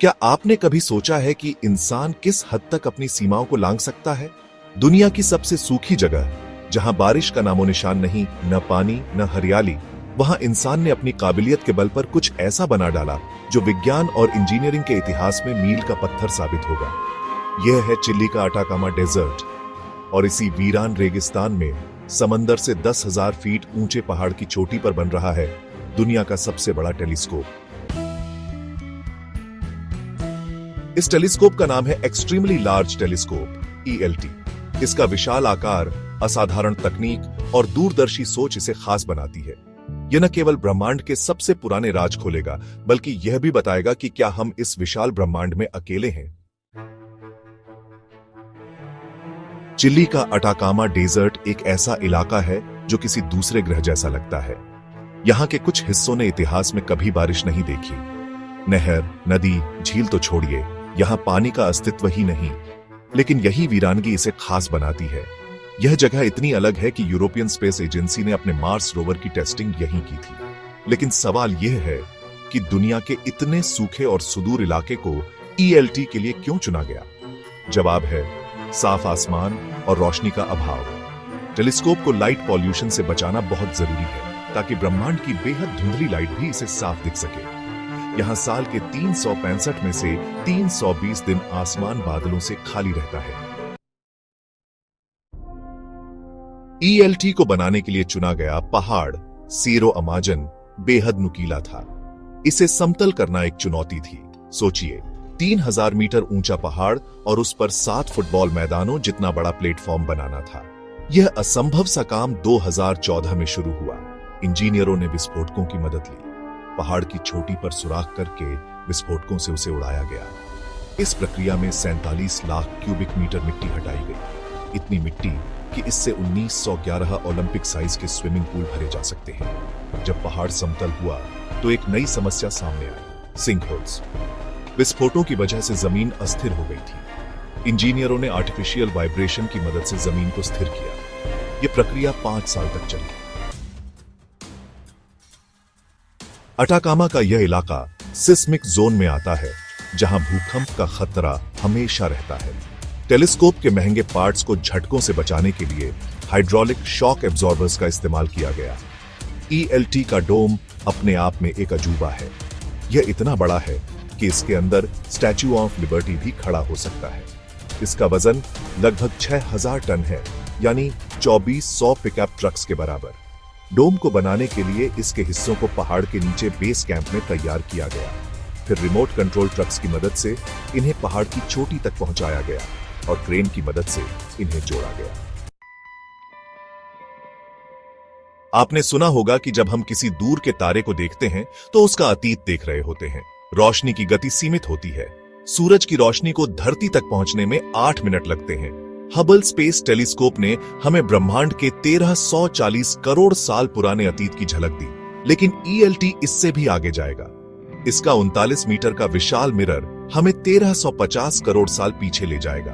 क्या आपने कभी सोचा है कि इंसान किस हद तक अपनी सीमाओं को लांघ सकता है? दुनिया की सबसे सूखी जगह, जहां बारिश का नामो निशान नहीं, न पानी न हरियाली, वहां इंसान ने अपनी काबिलियत के बल पर कुछ ऐसा बना डाला जो विज्ञान और इंजीनियरिंग के इतिहास में मील का पत्थर साबित होगा। यह है चिली का अटाकामा डेजर्ट, और इसी वीरान रेगिस्तान में समंदर से 10,000 फीट ऊंचे पहाड़ की चोटी पर बन रहा है दुनिया का सबसे बड़ा टेलीस्कोप। इस टेलीस्कोप का नाम है एक्सट्रीमली लार्ज टेलीस्कोप, ELT। इसका विशाल आकार, असाधारण तकनीक और दूरदर्शी सोच इसे खास बनाती है। यह न केवल ब्रह्मांड के सबसे पुराने राज खोलेगा, बल्कि यह भी बताएगा कि क्या हम इस विशाल ब्रह्मांड में अकेले हैं। चिली का अटाकामा डेजर्ट एक ऐसा इलाका है जो किसी दूसरे ग्रह जैसा लगता है। यहां के कुछ हिस्सों ने इतिहास में कभी बारिश नहीं देखी। नहर, नदी, झील तो छोड़िए, यहां पानी का अस्तित्व ही नहीं। लेकिन यही वीरानगी इसे खास बनाती है। यह जगह इतनी अलग है कि यूरोपियन स्पेस एजेंसी ने अपने मार्स रोवर की टेस्टिंग यहीं की थी। लेकिन सवाल यह है कि दुनिया के इतने सूखे और सुदूर इलाके को ELT के लिए क्यों चुना गया? जवाब है साफ आसमान और रोशनी का अभाव। टेलीस्कोप को लाइट पॉल्यूशन से बचाना बहुत जरूरी है, ताकि ब्रह्मांड की बेहद धुंधली लाइट भी इसे साफ दिख सके। यहां साल के 365 में से 320 दिन आसमान बादलों से खाली रहता है। ELT को बनाने के लिए चुना गया पहाड़ सीरो अमाजन बेहद नुकीला था। इसे समतल करना एक चुनौती थी। सोचिए, 3000 मीटर ऊंचा पहाड़ और उस पर 7 फुटबॉल मैदानों जितना बड़ा प्लेटफॉर्म बनाना था। यह असंभव सा काम 2014 में शुरू हुआ। इंजीनियरों ने विस्फोटकों की मदद ली। पहाड़ की चोटी पर सुराख करके विस्फोटकों से उसे उड़ाया गया। इस प्रक्रिया में 47 लाख क्यूबिक मीटर मिट्टी हटाई गई। इतनी मिट्टी कि इससे 1911 ओलंपिक साइज के स्विमिंग पूल भरे जा सकते हैं। जब पहाड़ समतल हुआ तो एक नई समस्या सामने आई, सिंकहोल्स। विस्फोटों की वजह से जमीन अस्थिर हो गई थी। इंजीनियरों ने आर्टिफिशियल वाइब्रेशन की मदद से जमीन को स्थिर किया। यह प्रक्रिया 5 साल तक चली। अटाकामा का यह इलाका सिस्मिक जोन में आता है, जहां भूकंप का खतरा हमेशा रहता है। टेलीस्कोप के महंगे पार्ट्स को झटकों से बचाने के लिए हाइड्रोलिक शॉक एब्जॉर्बर्स का इस्तेमाल किया गया। ELT का डोम अपने आप में एक अजूबा है। यह इतना बड़ा है कि इसके अंदर स्टैच्यू ऑफ लिबर्टी भी खड़ा हो सकता है। इसका वजन लगभग 6000 टन है, यानी 2400 पिकअप ट्रक्स के बराबर। डोम को बनाने के लिए इसके हिस्सों को पहाड़ के नीचे बेस कैंप में तैयार किया गया। फिर रिमोट कंट्रोल ट्रक्स की मदद से इन्हें पहाड़ की चोटी तक पहुंचाया गया और क्रेन की मदद से इन्हें जोड़ा गया। आपने सुना होगा कि जब हम किसी दूर के तारे को देखते हैं तो उसका अतीत देख रहे होते हैं। रोशनी की गति सीमित होती है। सूरज की रोशनी को धरती तक पहुंचने में 8 मिनट लगते हैं। हबल स्पेस टेलीस्कोप ने हमें ब्रह्मांड के 1340 करोड़ साल पुराने अतीत की झलक दी। लेकिन ELT इससे भी आगे जाएगा। इसका 39 मीटर का विशाल मिरर हमें 1350 करोड़ साल पीछे ले जाएगा,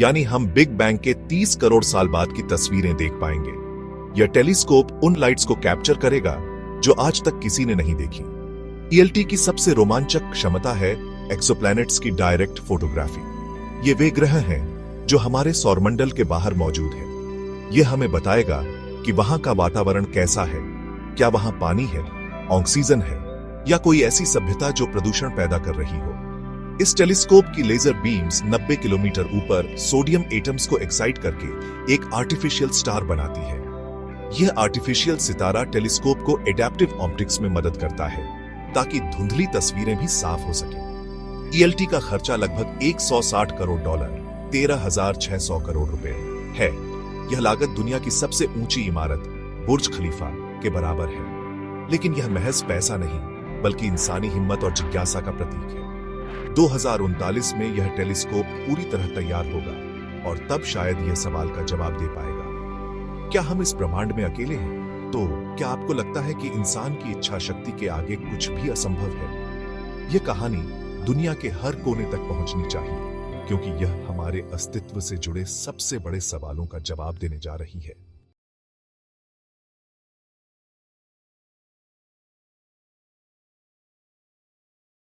यानी हम बिग बैंग के 30 करोड़ साल बाद की तस्वीरें देख पाएंगे। यह टेलीस्कोप उन लाइट्स को कैप्चर करेगा जो आज तक किसी ने नहीं देखी। ELT की सबसे रोमांचक क्षमता है एक्सोप्लैनेट्स की डायरेक्ट फोटोग्राफी। ये वे ग्रह हैं जो हमारे सौरमंडल के बाहर मौजूद हैं। यह हमें बताएगा कि वहां का वातावरण कैसा है, क्या वहां पानी है, ऑक्सीजन है, या कोई ऐसी सभ्यता जो प्रदूषण पैदा कर रही हो। इस टेलीस्कोप की लेजर बीम्स 90 किलोमीटर ऊपर सोडियम एटम्स को एक्साइट करके एक आर्टिफिशियल स्टार बनाती है। यह आर्टिफिशियल सितारा टेलीस्कोप को एडेप्टिव ऑप्टिक्स में मदद करता है, ताकि धुंधली तस्वीरें भी साफ हो सके। ELT का खर्चा लगभग $160 करोड़, 13,600 करोड़ रुपए है। यह लागत दुनिया की सबसे ऊंची इमारत बुर्ज खलीफा के बराबर है। लेकिन यह महज पैसा नहीं, बल्कि इंसानी हिम्मत और जिज्ञासा का प्रतीक है। 2039 में यह टेलीस्कोप पूरी तरह तैयार होगा और तब शायद यह सवाल का जवाब दे पाएगा, क्या हम इस ब्रह्मांड में अकेले हैं? तो क्या आपको लगता है कि इंसान की इच्छा शक्ति के आगे कुछ भी असंभव है? यह कहानी दुनिया के हर कोने तक पहुंचनी चाहिए, क्योंकि यह हमारे अस्तित्व से जुड़े सबसे बड़े सवालों का जवाब देने जा रही है।